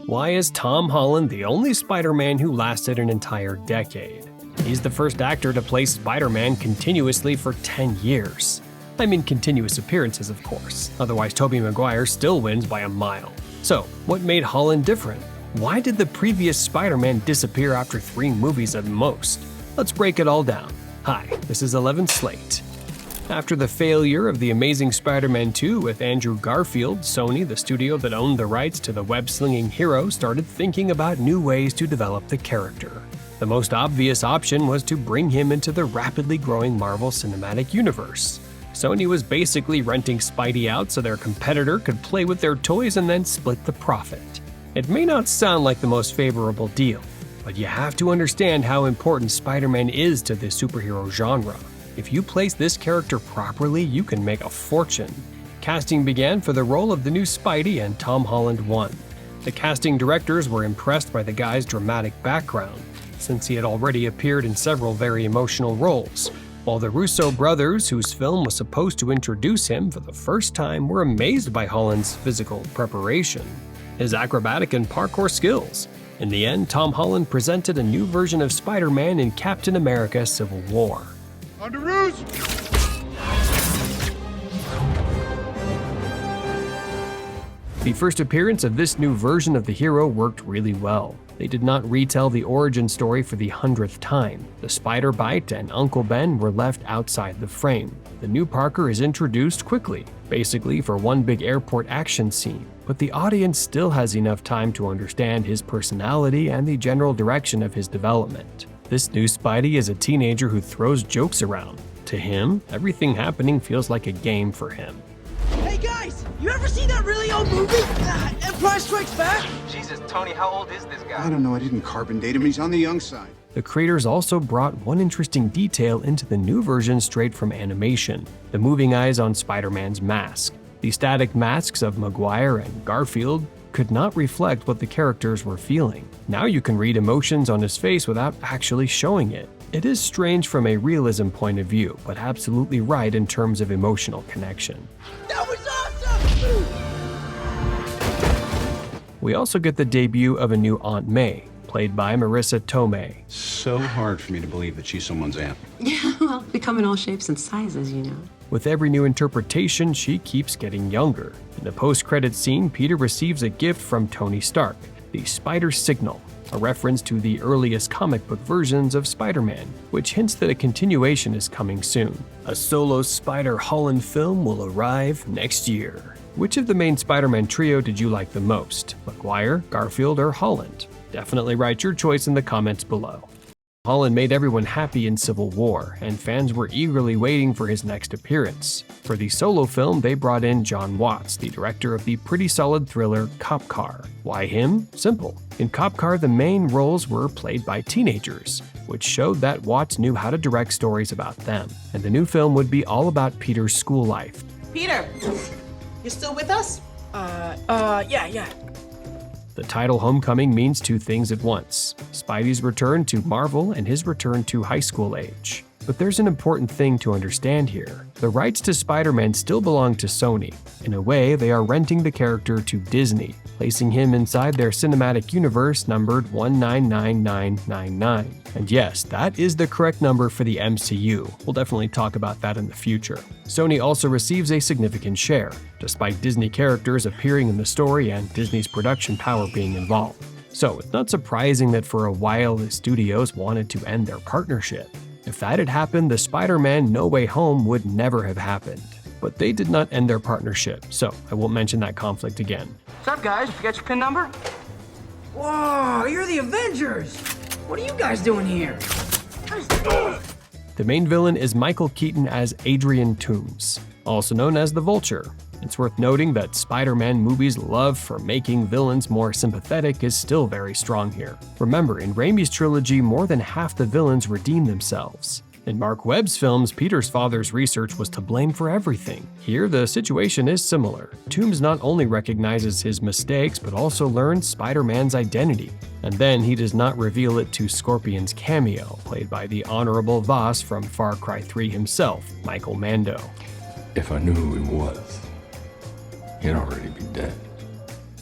Why is Tom Holland the only Spider-Man who lasted an entire decade? He's the first actor to play Spider-Man continuously for 10 years. I mean continuous appearances, of course. Otherwise, Tobey Maguire still wins by a mile. So, what made Holland different? Why did the previous Spider-Man disappear after 3 movies at most? Let's break it all down. Hi, this is 11 Slate. After the failure of The Amazing Spider-Man 2 with Andrew Garfield, Sony, the studio that owned the rights to the web-slinging hero, started thinking about new ways to develop the character. The most obvious option was to bring him into the rapidly growing Marvel Cinematic Universe. Sony was basically renting Spidey out so their competitor could play with their toys and then split the profit. It may not sound like the most favorable deal, but you have to understand how important Spider-Man is to the superhero genre. If you place this character properly, you can make a fortune. Casting began for the role of the new Spidey, and Tom Holland won. The casting directors were impressed by the guy's dramatic background, since he had already appeared in several very emotional roles, while the Russo brothers, whose film was supposed to introduce him for the first time, were amazed by Holland's physical preparation, his acrobatic and parkour skills. In the end, Tom Holland presented a new version of Spider-Man in Captain America: Civil War. The first appearance of this new version of the hero worked really well. They did not retell the origin story for the 100th time. The Spider Bite and Uncle Ben were left outside the frame. The new Parker is introduced quickly, basically for one big airport action scene, but the audience still has enough time to understand his personality and the general direction of his development. This new Spidey is a teenager who throws jokes around. To him, everything happening feels like a game for him. Hey guys, you ever seen that really old movie? Empire Strikes Back? Jesus, Tony, how old is this guy? I don't know, I didn't carbon date him, he's on the young side. The creators also brought one interesting detail into the new version straight from animation: the moving eyes on Spider-Man's mask. The static masks of Maguire and Garfield could not reflect what the characters were feeling. Now you can read emotions on his face without actually showing it. It is strange from a realism point of view, but absolutely right in terms of emotional connection. That was awesome! We also get the debut of a new Aunt May, played by Marissa Tomei. So hard for me to believe that she's someone's aunt. Yeah, well, we come in all shapes and sizes, you know. With every new interpretation, she keeps getting younger. In the post-credit scene, Peter receives a gift from Tony Stark, the Spider Signal, a reference to the earliest comic book versions of Spider-Man, which hints that a continuation is coming soon. A solo Spider-Holland film will arrive next year. Which of the main Spider-Man trio did you like the most? Maguire, Garfield, or Holland? Definitely write your choice in the comments below. Holland made everyone happy in Civil War, and fans were eagerly waiting for his next appearance. For the solo film, they brought in John Watts, the director of the pretty solid thriller Cop Car. Why him? Simple. In Cop Car, the main roles were played by teenagers, which showed that Watts knew how to direct stories about them. And the new film would be all about Peter's school life. Peter, you still with us? Yeah. The title Homecoming means 2 things at once: Spidey's return to Marvel and his return to high school age. But there's an important thing to understand here. The rights to Spider-Man still belong to Sony. In a way, they are renting the character to Disney, placing him inside their cinematic universe numbered 199999. And yes, that is the correct number for the MCU. We'll definitely talk about that in the future. Sony also receives a significant share, despite Disney characters appearing in the story and Disney's production power being involved. So it's not surprising that for a while the studios wanted to end their partnership. If that had happened, the Spider-Man No Way Home would never have happened. But they did not end their partnership, so I won't mention that conflict again. What's up, guys? You got your PIN number? Whoa, you're the Avengers! What are you guys doing here? The main villain is Michael Keaton as Adrian Toomes, also known as the Vulture. It's worth noting that Spider-Man movies' love for making villains more sympathetic is still very strong here. Remember, in Raimi's trilogy, more than half the villains redeem themselves. In Mark Webb's films, Peter's father's research was to blame for everything. Here, the situation is similar. Toomes not only recognizes his mistakes, but also learns Spider-Man's identity. And then he does not reveal it to Scorpion's cameo, played by the Honorable Voss from Far Cry 3 himself, Michael Mando. If I knew who he was, he'd already be dead.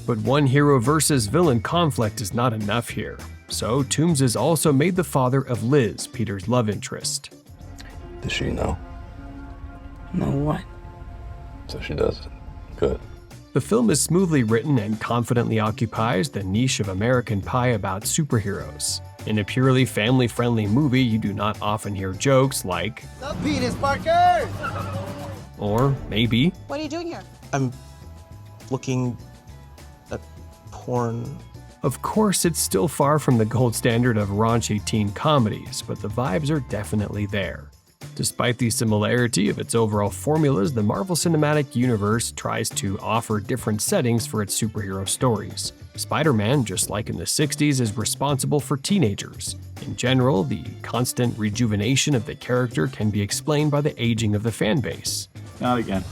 But one hero versus villain conflict is not enough here. So Toombs is also made the father of Liz, Peter's love interest. Does she know? Know what? So she doesn't. Good. The film is smoothly written and confidently occupies the niche of American Pie about superheroes. In a purely family-friendly movie, you do not often hear jokes like, "The penis, Parker!" Or maybe, What are you doing here? I'm looking at porn. Of course, it's still far from the gold standard of raunchy teen comedies, but the vibes are definitely there. Despite the similarity of its overall formulas, the Marvel Cinematic Universe tries to offer different settings for its superhero stories. Spider-Man, just like in the 60s, is responsible for teenagers. In general, the constant rejuvenation of the character can be explained by the aging of the fan base. Not again.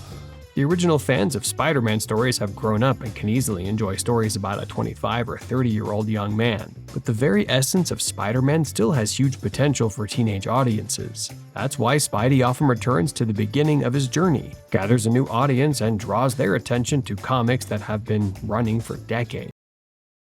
The original fans of Spider-Man stories have grown up and can easily enjoy stories about a 25 or 30-year-old young man. But the very essence of Spider-Man still has huge potential for teenage audiences. That's why Spidey often returns to the beginning of his journey, gathers a new audience, and draws their attention to comics that have been running for decades.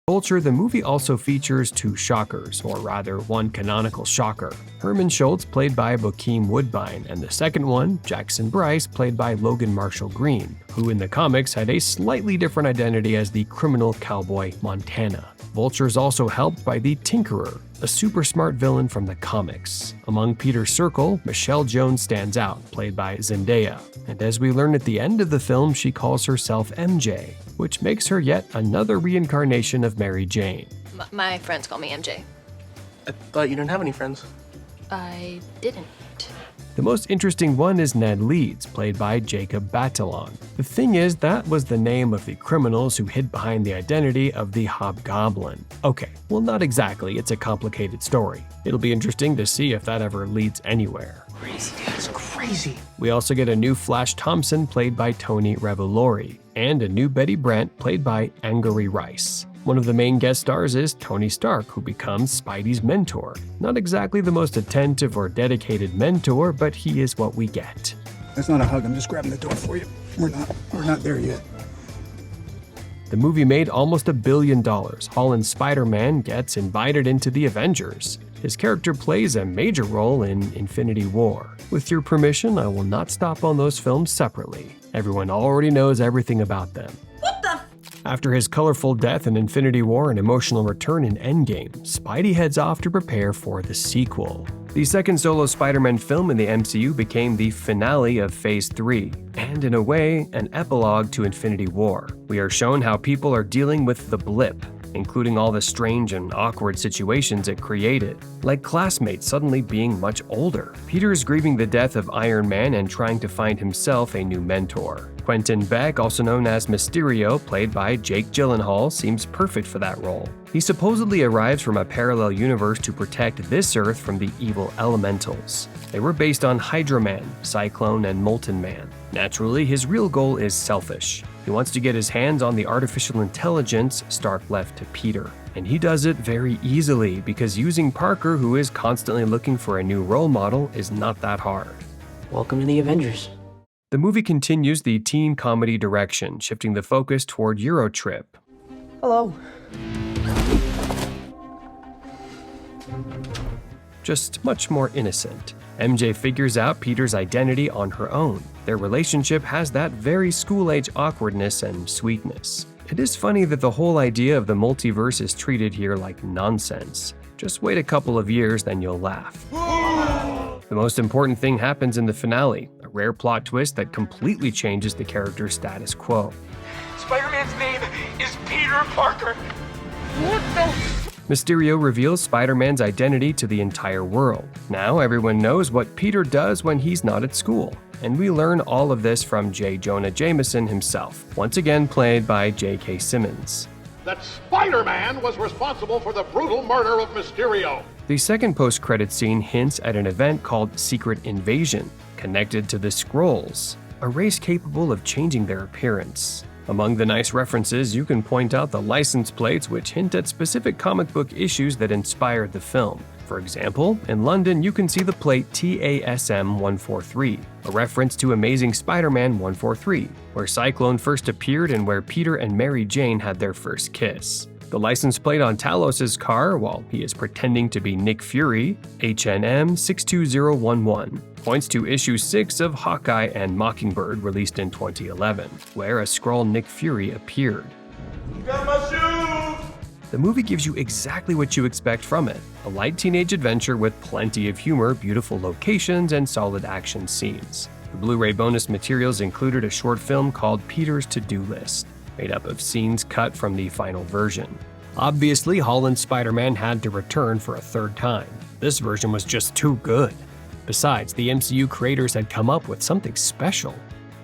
Vulture, the movie also features two shockers, or rather one canonical shocker. Herman Schultz, played by Bokeem Woodbine, and the second one, Jackson Bryce, played by Logan Marshall Green, who in the comics had a slightly different identity as the criminal cowboy Montana. Vulture is also helped by the Tinkerer, a super smart villain from the comics. Among Peter's circle, Michelle Jones stands out, played by Zendaya, and as we learn at the end of the film, she calls herself MJ, which makes her yet another reincarnation of Mary Jane. My friends call me MJ. I thought you didn't have any friends. I didn't. The most interesting one is Ned Leeds, played by Jacob Batalon. The thing is, that was the name of the criminals who hid behind the identity of the Hobgoblin. Okay, well not exactly, it's a complicated story. It'll be interesting to see if that ever leads anywhere. Crazy, dude, it's crazy. We also get a new Flash Thompson, played by Tony Revolori, and a new Betty Brant, played by Angourie Rice. One of the main guest stars is Tony Stark, who becomes Spidey's mentor. Not exactly the most attentive or dedicated mentor, but he is what we get. That's not a hug, I'm just grabbing the door for you. We're not there yet. The movie made almost $1 billion. Holland's Spider-Man gets invited into the Avengers. His character plays a major role in Infinity War. With your permission, I will not stop on those films separately. Everyone already knows everything about them. After his colorful death in Infinity War and emotional return in Endgame, Spidey heads off to prepare for the sequel. The second solo Spider-Man film in the MCU became the finale of Phase 3, and in a way, an epilogue to Infinity War. We are shown how people are dealing with the blip, including all the strange and awkward situations it created, like classmates suddenly being much older. Peter is grieving the death of Iron Man and trying to find himself a new mentor. Quentin Beck, also known as Mysterio, played by Jake Gyllenhaal, seems perfect for that role. He supposedly arrives from a parallel universe to protect this Earth from the evil elementals. They were based on Hydra Man, Cyclone, and Molten Man. Naturally, his real goal is selfish. He wants to get his hands on the artificial intelligence Stark left to Peter. And he does it very easily because using Parker, who is constantly looking for a new role model, is not that hard. Welcome to the Avengers. The movie continues the teen comedy direction, shifting the focus toward Eurotrip. Hello. Just much more innocent. MJ figures out Peter's identity on her own. Their relationship has that very school-age awkwardness and sweetness. It is funny that the whole idea of the multiverse is treated here like nonsense. Just wait a couple of years, then you'll laugh. The most important thing happens in the finale, a rare plot twist that completely changes the character's status quo. Spider-Man's name is Peter Parker. What the? Mysterio reveals Spider-Man's identity to the entire world. Now everyone knows what Peter does when he's not at school. And we learn all of this from J. Jonah Jameson himself, once again played by J.K. Simmons. That Spider-Man was responsible for the brutal murder of Mysterio. The second post-credit scene hints at an event called Secret Invasion, connected to the Skrulls, a race capable of changing their appearance. Among the nice references, you can point out the license plates which hint at specific comic book issues that inspired the film. For example, in London you can see the plate TASM 143, a reference to Amazing Spider-Man 143, where Cyclone first appeared and where Peter and Mary Jane had their first kiss. The license plate on Talos' car, while he is pretending to be Nick Fury, HNM 62011, points to issue 6 of Hawkeye and Mockingbird released in 2011, where a Skrull Nick Fury appeared. You got my shoes! The movie gives you exactly what you expect from it, a light teenage adventure with plenty of humor, beautiful locations, and solid action scenes. The Blu-ray bonus materials included a short film called Peter's To-Do List, made up of scenes cut from the final version. Obviously, Holland's Spider-Man had to return for a third time. This version was just too good. Besides, the MCU creators had come up with something special.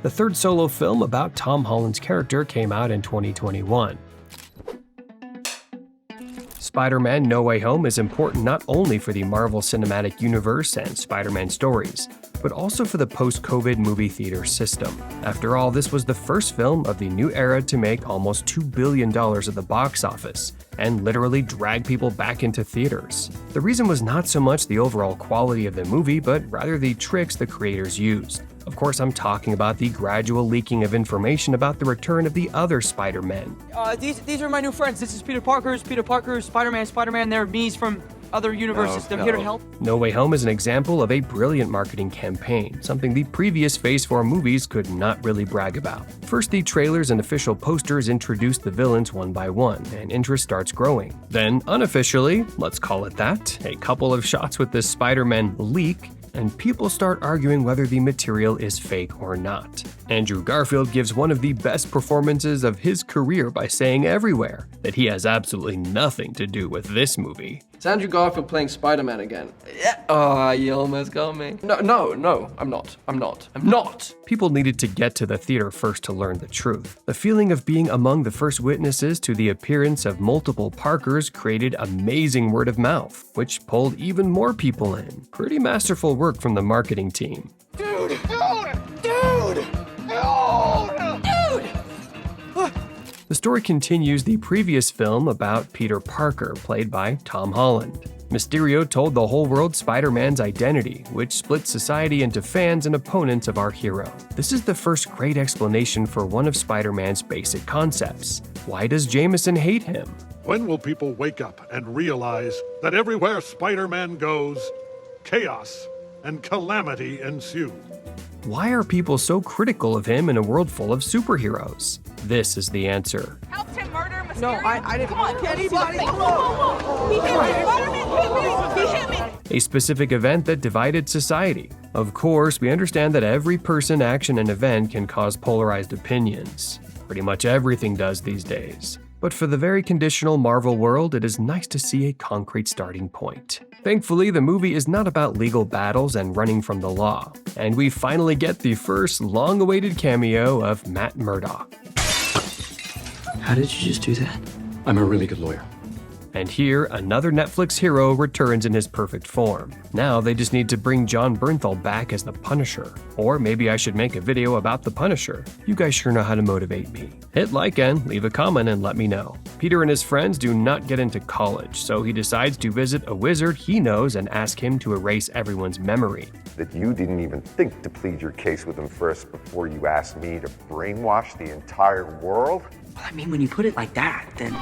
The third solo film about Tom Holland's character came out in 2021. Spider-Man No Way Home is important not only for the Marvel Cinematic Universe and Spider-Man stories, but also for the post-COVID movie theater system. After all, this was the first film of the new era to make almost $2 billion at the box office, and literally drag people back into theaters. The reason was not so much the overall quality of the movie, but rather the tricks the creators used. Of course, I'm talking about the gradual leaking of information about the return of the other Spider-Men. These are my new friends. This is Peter Parker, Spider-Man. They're me's from other universes. They're here to help. No Way Home is an example of a brilliant marketing campaign, something the previous Phase 4 movies could not really brag about. First, the trailers and official posters introduce the villains one by one, and interest starts growing. Then, unofficially, let's call it that, a couple of shots with this Spider-Man leak, and people start arguing whether the material is fake or not. Andrew Garfield gives one of the best performances of his career by saying everywhere that he has absolutely nothing to do with this movie. It's Andrew Garfield playing Spider-Man again. Yeah. Oh, you almost got me. No, I'm not. People needed to get to the theater first to learn the truth. The feeling of being among the first witnesses to the appearance of multiple Parkers created amazing word of mouth, which pulled even more people in. Pretty masterful work from the marketing team. Dude! The story continues the previous film about Peter Parker, played by Tom Holland. Mysterio told the whole world Spider-Man's identity, which splits society into fans and opponents of our hero. This is the first great explanation for one of Spider-Man's basic concepts. Why does Jameson hate him? When will people wake up and realize that everywhere Spider-Man goes, chaos and calamity ensue? Why are people so critical of him in a world full of superheroes? This is the answer. Helped him murder Mysterio? No, I didn't. Come on, Anybody? Whoa. He hit me. Spider-Man hit me. He hit me. A specific event that divided society. Of course, we understand that every person, action, and event can cause polarized opinions. Pretty much everything does these days. But for the very conditional Marvel world, it is nice to see a concrete starting point. Thankfully, the movie is not about legal battles and running from the law, and we finally get the first long-awaited cameo of Matt Murdock. How did you just do that? I'm a really good lawyer. And here, another Netflix hero returns in his perfect form. Now they just need to bring John Bernthal back as the Punisher. Or maybe I should make a video about the Punisher. You guys sure know how to motivate me. Hit like and leave a comment and let me know. Peter and his friends do not get into college, so he decides to visit a wizard he knows and ask him to erase everyone's memory. That you didn't even think to plead your case with him first before you asked me to brainwash the entire world? Well, I mean, when you put it like that, then...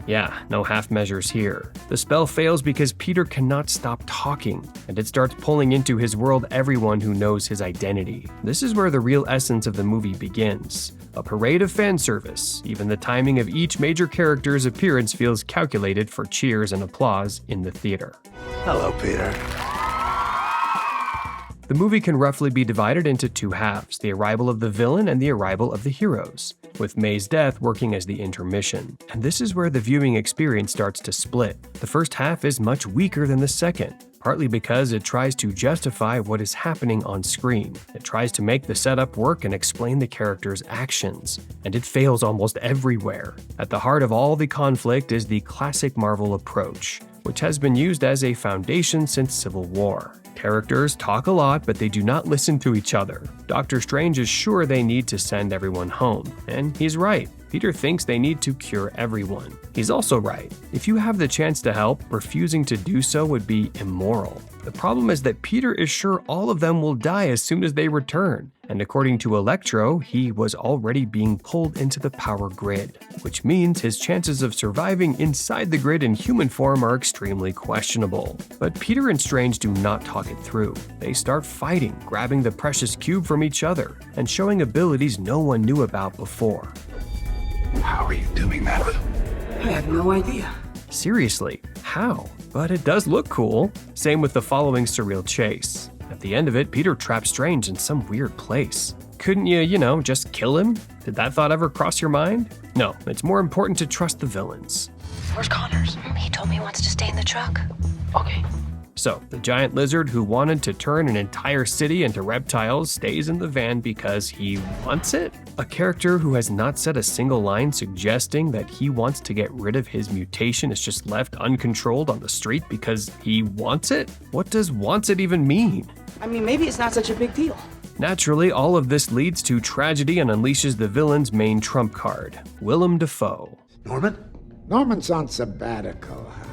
Yeah, no half measures here. The spell fails because Peter cannot stop talking, and it starts pulling into his world everyone who knows his identity. This is where the real essence of the movie begins. A parade of fan service. Even the timing of each major character's appearance feels calculated for cheers and applause in the theater. Hello, Peter. The movie can roughly be divided into two halves, the arrival of the villain and the arrival of the heroes, with May's death working as the intermission. And this is where the viewing experience starts to split. The first half is much weaker than the second, partly because it tries to justify what is happening on screen. It tries to make the setup work and explain the character's actions, and it fails almost everywhere. At the heart of all the conflict is the classic Marvel approach, which has been used as a foundation since Civil War. Characters talk a lot, but they do not listen to each other. Doctor Strange is sure they need to send everyone home, and he's right. Peter thinks they need to cure everyone. He's also right. If you have the chance to help, refusing to do so would be immoral. The problem is that Peter is sure all of them will die as soon as they return. And according to Electro, he was already being pulled into the power grid, which means his chances of surviving inside the grid in human form are extremely questionable. But Peter and Strange do not talk it through. They start fighting, grabbing the precious cube from each other, and showing abilities no one knew about before. How are you doing that? I have no idea. Seriously, how? But it does look cool. Same with the following surreal chase. At the end of it, Peter traps Strange in some weird place. Couldn't you, just kill him? Did that thought ever cross your mind? No, it's more important to trust the villains. Where's Connors? He told me he wants to stay in the truck. Okay. So, the giant lizard who wanted to turn an entire city into reptiles stays in the van because he wants it? A character who has not said a single line suggesting that he wants to get rid of his mutation is just left uncontrolled on the street because he wants it? What does wants it even mean? I mean, maybe it's not such a big deal. Naturally, all of this leads to tragedy and unleashes the villain's main trump card, Willem Dafoe. Norman? Norman's on sabbatical, honey.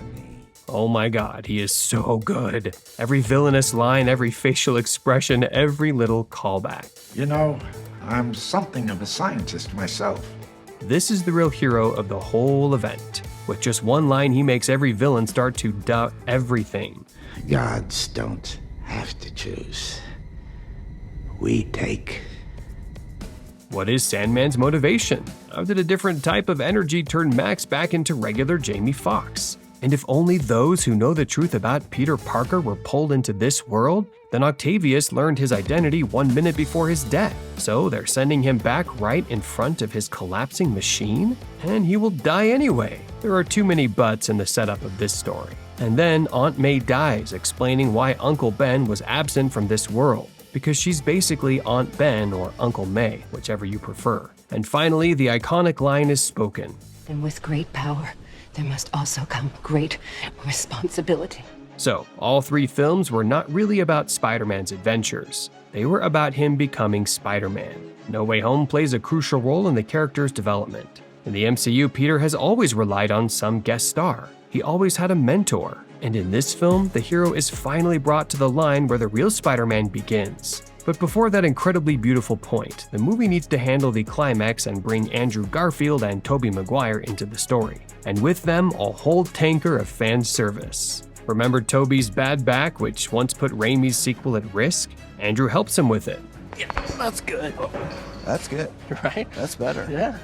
Oh my god, he is so good. Every villainous line, every facial expression, every little callback. You know, I'm something of a scientist myself. This is the real hero of the whole event. With just one line, he makes every villain start to doubt everything. Gods don't have to choose. We take. What is Sandman's motivation? How did a different type of energy turn Max back into regular Jamie Foxx? And if only those who know the truth about Peter Parker were pulled into this world, then Octavius learned his identity 1 minute before his death. So they're sending him back right in front of his collapsing machine? And he will die anyway. There are too many buts in the setup of this story. And then Aunt May dies, explaining why Uncle Ben was absent from this world. Because she's basically Aunt Ben or Uncle May, whichever you prefer. And finally, the iconic line is spoken. And with great power, there must also come great responsibility. So, all three films were not really about Spider-Man's adventures. They were about him becoming Spider-Man. No Way Home plays a crucial role in the character's development. In the MCU, Peter has always relied on some guest star. He always had a mentor. And in this film, the hero is finally brought to the line where the real Spider-Man begins. But before that incredibly beautiful point, the movie needs to handle the climax and bring Andrew Garfield and Tobey Maguire into the story. And with them, a whole tanker of fan service. Remember Tobey's bad back, which once put Raimi's sequel at risk? Andrew helps him with it. Yeah, that's good. That's good. Right? That's better. Yeah.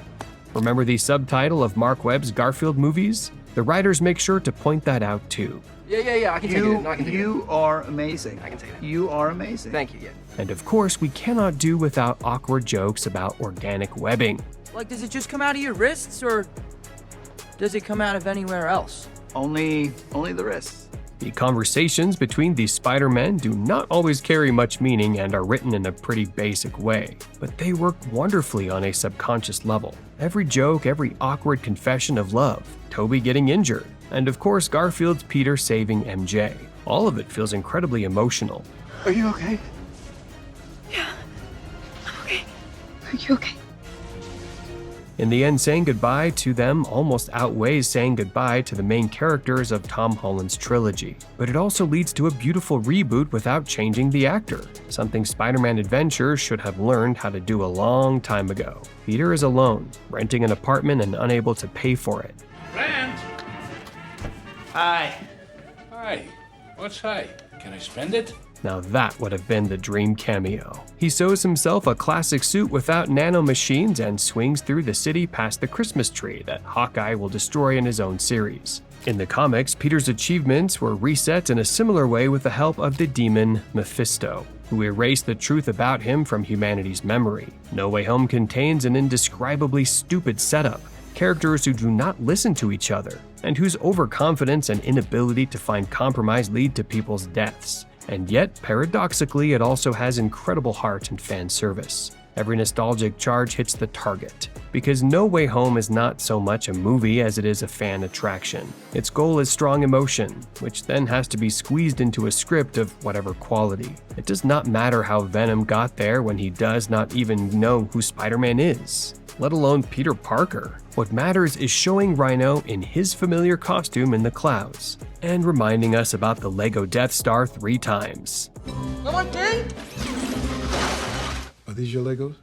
Remember the subtitle of Mark Webb's Garfield movies? The writers make sure to point that out too. Yeah, I can take it. No, I can take You it. are amazing. I can take it. You are amazing. Thank you, yeah. And of course, we cannot do without awkward jokes about organic webbing. Like, does it just come out of your wrists, or does it come out of anywhere else? Only the wrists. The conversations between these Spider-Men do not always carry much meaning and are written in a pretty basic way, but they work wonderfully on a subconscious level. Every joke, every awkward confession of love, Tobey getting injured, and of course Garfield's Peter saving MJ. All of it feels incredibly emotional. Are you okay? Yeah, I'm okay. Are you okay? In the end, saying goodbye to them almost outweighs saying goodbye to the main characters of Tom Holland's trilogy. But it also leads to a beautiful reboot without changing the actor, something Spider-Man Adventures should have learned how to do a long time ago. Peter is alone, renting an apartment and unable to pay for it. Rand! Hi. Hi. What's hi? Can I spend it? Now that would have been the dream cameo. He sews himself a classic suit without nanomachines and swings through the city past the Christmas tree that Hawkeye will destroy in his own series. In the comics, Peter's achievements were reset in a similar way with the help of the demon Mephisto, who erased the truth about him from humanity's memory. No Way Home contains an indescribably stupid setup, characters who do not listen to each other, and whose overconfidence and inability to find compromise lead to people's deaths. And yet, paradoxically, it also has incredible heart and fan service. Every nostalgic charge hits the target, because No Way Home is not so much a movie as it is a fan attraction. Its goal is strong emotion, which then has to be squeezed into a script of whatever quality. It does not matter how Venom got there when he does not even know who Spider-Man is. let alone Peter Parker. What matters is showing Rhino in his familiar costume in the clouds, and reminding us about the Lego Death Star 3 times. Come on, King. Are these your Legos?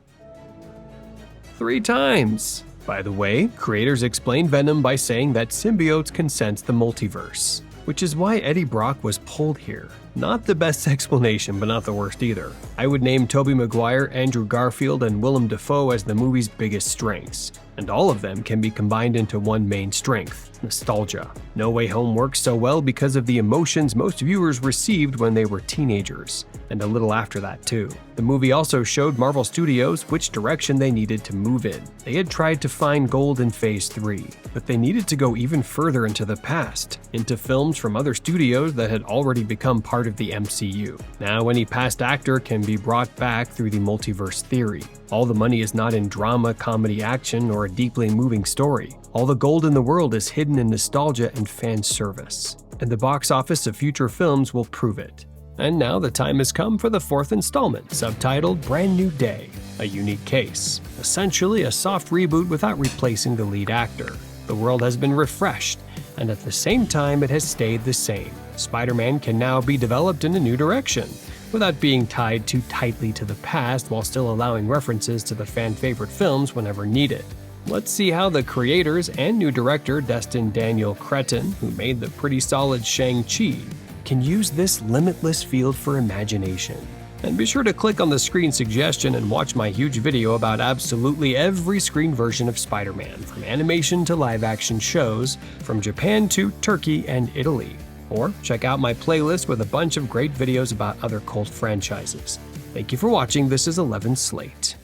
3 times. By the way, creators explained Venom by saying that symbiotes can sense the multiverse, which is why Eddie Brock was pulled here. Not the best explanation, but not the worst either. I would name Tobey Maguire, Andrew Garfield, and Willem Dafoe as the movie's biggest strengths, and all of them can be combined into one main strength: nostalgia. No Way Home works so well because of the emotions most viewers received when they were teenagers, and a little after that too. The movie also showed Marvel Studios which direction they needed to move in. They had tried to find gold in Phase 3, but they needed to go even further into the past, into films from other studios that had already become part of the MCU. Now any past actor can be brought back through the multiverse theory. All the money is not in drama, comedy, action, or a deeply moving story. All the gold in the world is hidden in nostalgia and fan service. And the box office of future films will prove it. And now the time has come for the 4th installment, subtitled Brand New Day, a unique case. Essentially a soft reboot without replacing the lead actor. The world has been refreshed, and at the same time it has stayed the same. Spider-Man can now be developed in a new direction, without being tied too tightly to the past while still allowing references to the fan-favorite films whenever needed. Let's see how the creators and new director Destin Daniel Cretton, who made the pretty solid Shang-Chi, can use this limitless field for imagination. And be sure to click on the screen suggestion and watch my huge video about absolutely every screen version of Spider-Man, from animation to live-action shows, from Japan to Turkey and Italy. Or check out my playlist with a bunch of great videos about other cult franchises. Thank you for watching. This is 11 Slate.